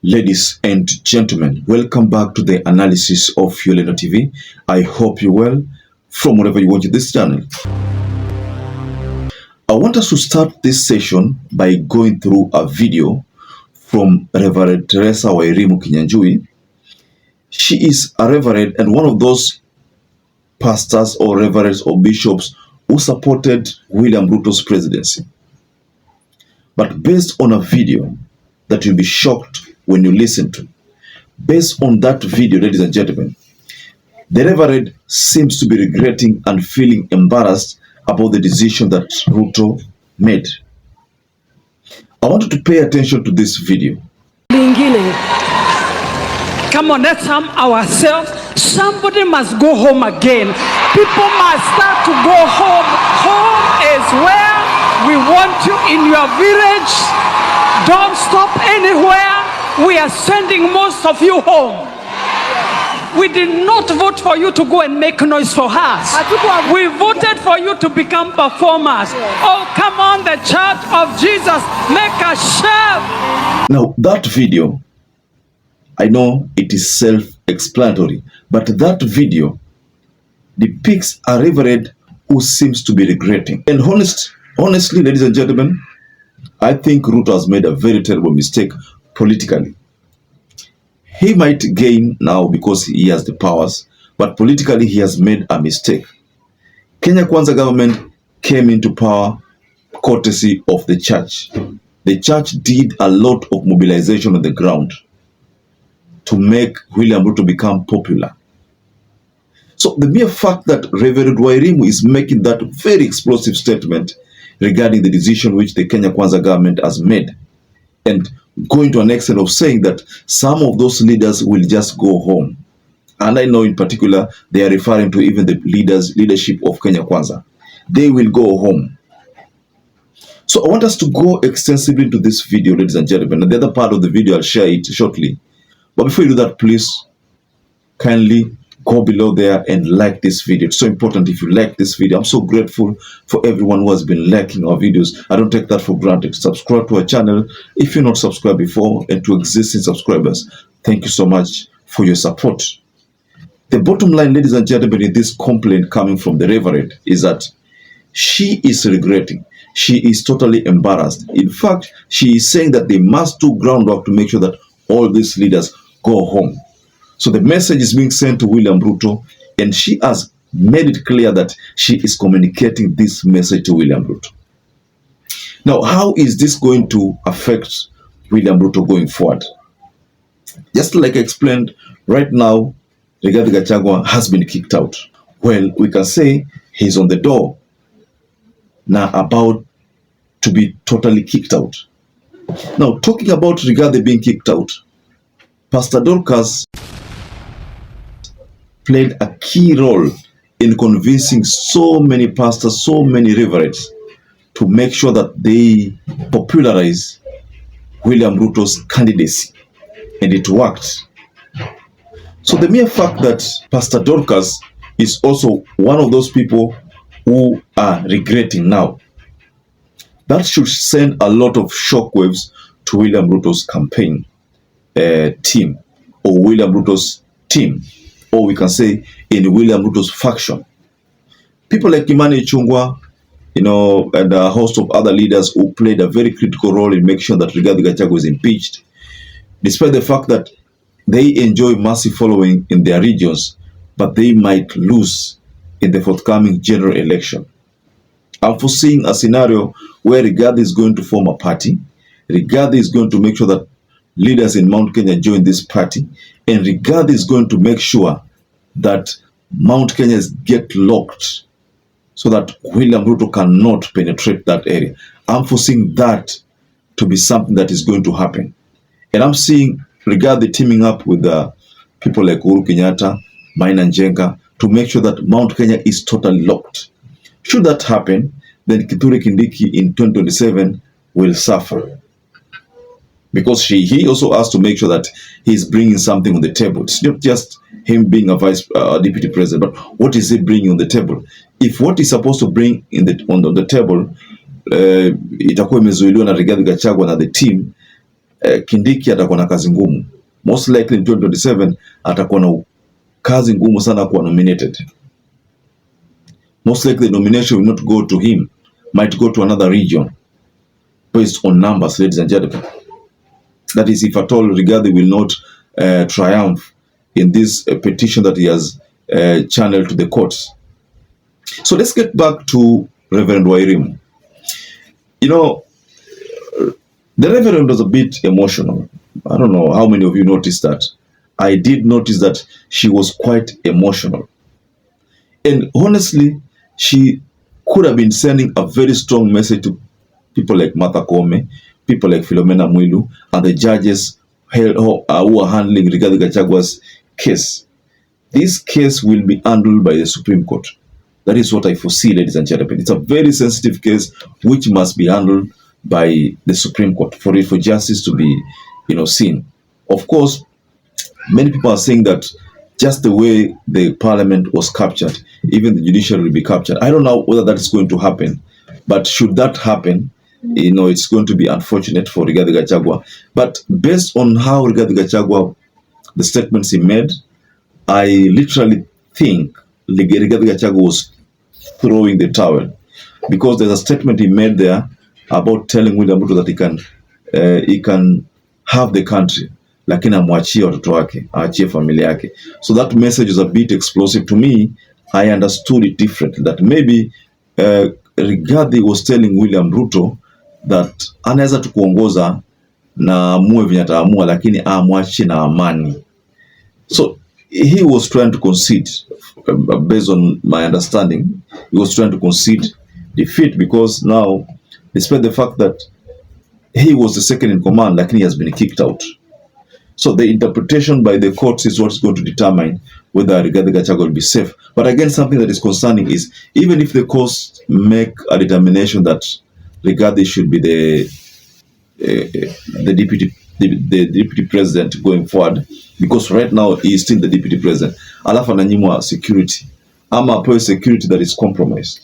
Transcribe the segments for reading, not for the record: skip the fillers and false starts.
Ladies and gentlemen, welcome back to the analysis of YOLENO TV. I hope you're well from wherever you watch this channel. I want us to start this session by going through a video from Reverend Teresa WAIRIMU Kinyanjui. She is a reverend and one of those pastors or reverends or bishops who supported William Ruto's presidency. But based on a video that you'll be shocked when you listen to. Based on that video, ladies and gentlemen, the Reverend seems to be regretting and feeling embarrassed about the decision that Ruto made. I want you to pay attention to this video. Come on, let's arm ourselves. Somebody must go home again. People must start to go home. Home is where we want you in your village. Don't stop anywhere. We are sending most of you home. We did not vote for you to go and make noise for us. We voted for you to become performers. Oh, come on, the Church of Jesus, make a shout. Now, that video, I know it is self-explanatory, but that video depicts a reverend who seems to be regretting. And honestly, ladies and gentlemen, I think Ruto has made a very terrible mistake politically. He might gain now because he has the powers, but politically he has made a mistake. Kenya Kwanza government came into power courtesy of the church. The church did a lot of mobilization on the ground to make William Ruto become popular. So the mere fact that Reverend WAIRIMU is making that very explosive statement regarding the decision which the Kenya Kwanza government has made, and going to an extent of saying that some of those leaders will just go home. And I know in particular, they are referring to even the leadership of Kenya Kwanza. They will go home. So I want us to go extensively into this video, ladies and gentlemen. And the other part of the video, I'll share it shortly. But before you do that, please kindly go below there and like this video. It's so important if you like this video. I'm so grateful for everyone who has been liking our videos. I don't take that for granted. Subscribe to our channel if you're not subscribed before, and to existing subscribers, thank you so much for your support. The bottom line, ladies and gentlemen, in this complaint coming from the Reverend is that she is regretting. She is totally embarrassed. In fact, she is saying that they must do groundwork to make sure that all these leaders go home. So the message is being sent to William Ruto, and she has made it clear that she is communicating this message to William Ruto. Now, how is this going to affect William Ruto going forward? Just like I explained, right now, Rigathi Gachagua has been kicked out. Well, we can say he's on the door, now about to be totally kicked out. Now, talking about Rigathi being kicked out, Pastor Dorcas played a key role in convincing so many pastors, so many reverends to make sure that they popularize William Ruto's candidacy. And it worked. So the mere fact that Pastor Dorcas is also one of those people who are regretting now, that should send a lot of shockwaves to William Ruto's campaign team, or William Ruto's team, or we can say in William Ruto's faction. People like Imani Chungwa, and a host of other leaders who played a very critical role in making sure that Rigathi Gachagua was impeached, despite the fact that they enjoy massive following in their regions, but they might lose in the forthcoming general election. I'm foreseeing a scenario where Rigathi is going to form a party. Rigathi is going to make sure that leaders in Mount Kenya join this party, and Rigathi is going to make sure that Mount Kenyans get locked so that William Ruto cannot penetrate that area. I'm foreseeing that to be something that is going to happen. And I'm seeing Rigathi teaming up with people like Uhuru Kenyatta, Maina Njenga, to make sure that Mount Kenya is totally locked. Should that happen, then Kindiki in 2027 will suffer. Because he also has to make sure that he's bringing something on the table. It's not just him being a deputy president, but what is he bringing on the table? If what he's supposed to bring on the table itakuwa imezuiliwa na Rigathi Gachagua na the team, Kindiki atakuwa na kazi ngumu. Most likely in 2027 atakuwa na kazi ngumu sana kuwa nominated. Most likely the nomination will not go to him, might go to another region based on numbers, ladies and gentlemen. That is, if at all Rigathi will not triumph in this petition that he has channeled to the courts. So let's get back to Reverend WAIRIMU. You know, the Reverend was a bit emotional. I don't know how many of you noticed that. I did notice that she was quite emotional. And honestly, she could have been sending a very strong message to people like Martha Koome, people like Philomena Mwilu, and the judges who are handling Rigathi Gachagua's case. This case will be handled by the Supreme Court. That is what I foresee, ladies and gentlemen. It's a very sensitive case which must be handled by the Supreme Court for it for justice to be, seen. Of course, many people are saying that just the way the parliament was captured, even the judiciary will be captured. I don't know whether that is going to happen, but should that happen, it's going to be unfortunate for Rigathi Gachagua. But based on how Rigathi Gachagua, the statements he made, I literally think Rigathi Gachagua was throwing the towel, because there's a statement he made there about telling William Ruto that he can have the country, lakini amwachie watoto wake, aachie familia yake. So that message is a bit explosive to me. I understood it differently, that maybe Rigathi was telling William Ruto that anaweza tu kuongoza na amue venye ataamua, lakini amwachie na amani. So he was trying to concede, based on my understanding, he was trying to concede defeat, because now, despite the fact that he was the second in command, lakini he has been kicked out. So the interpretation by the courts is what's going to determine whether Rigathi Gachagua will be safe. But again, something that is concerning is, even if the courts make a determination that Rigathi should be the deputy president going forward, because right now he is still the deputy president, alafu ananyimwa security, ama apewe security that is compromised.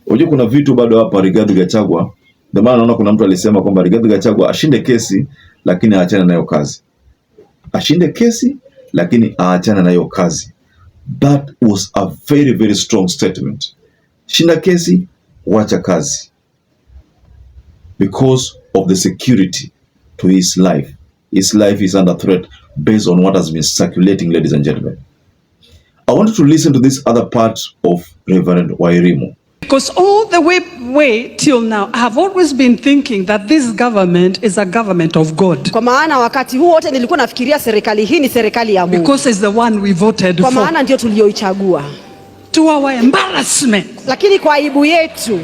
Unajua kuna vitu bado hapa Rigathi Gachagua, ndio maana naona kuna mtu alisema kwamba Rigathi Gachagua ashinde kesi lakini aachane nayo kazi. Ashinde kesi lakini aachane nayo kazi. That was a very, very strong statement. Shinda kesi, wacha kazi. Because of the security to his life. His life is under threat based on what has been circulating, ladies and gentlemen. I want to listen to this other part of Reverend WAIRIMU. Because all the way till now, I have always been thinking that this government is a government of God. Kwa maana wakati huu wote nilikuwa nafikiria serikali hii ni serikali ya Mungu. Because it's the one we voted for. Kwa maana ndio tulioichagua. To our embarrassment. Lakini kwa aibu yetu,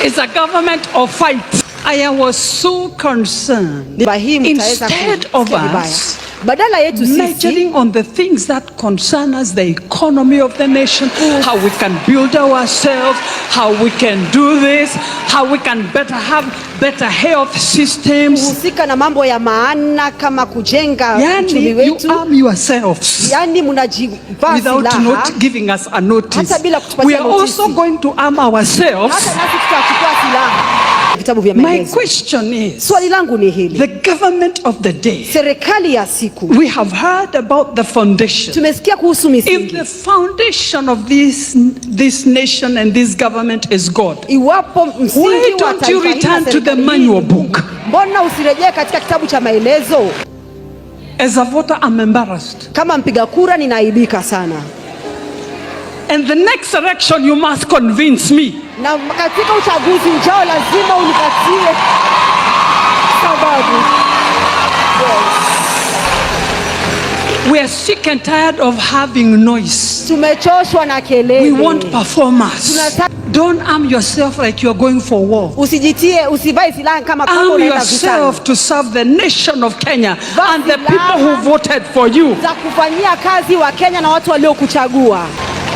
it's a government of fight. I was so concerned. Instead of us badala yetu majoring on the things that concern us, the economy of the nation, how we can build ourselves, how we can do this, how we can have better health systems. Kuhusika na mambo ya maana kama kujenga uchumi wetu. You arm yourselves without not giving us a notice. We are also going to arm ourselves. My question is, swali langu ni hili, the government of the day, serikali ya siku. We have heard about the foundation. Tumesikia kuhusu misingi. If the foundation of this nation and this government is God, iwapo msingi why don't you return to the manual book? Mbona usirejee katika kitabu cha maelezo? As a voter, I'm embarrassed. Kama mpiga kura ninaaibika sana. And the next election you must convince me. Na katika uchaguzi ujao lazima unipatie sababu. Yes. We are sick and tired of having noise. Tumechoshwa na kelele. We want performance. Don't arm yourself like you are going for war. Usivae silaha kama unaenda vitani. Arm yourself to serve the nation of Kenya and the people who voted for you. Za kufanyia kazi wa Kenya na watu waliokuchagua.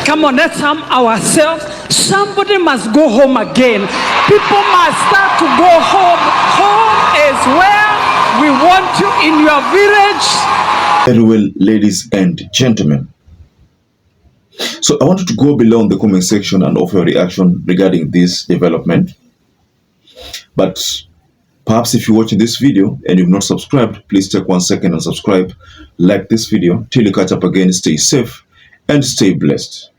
Come on, let's arm ourselves. Somebody must go home again. People must start to go home. Home is where we want you, in your village. Very well, ladies and gentlemen. So I wanted to go below in the comment section and offer a reaction regarding this development. But Perhaps if you're watching this video and you've not subscribed, please take 1 second and subscribe. Like this video. Till you catch up again, stay safe and stay blessed.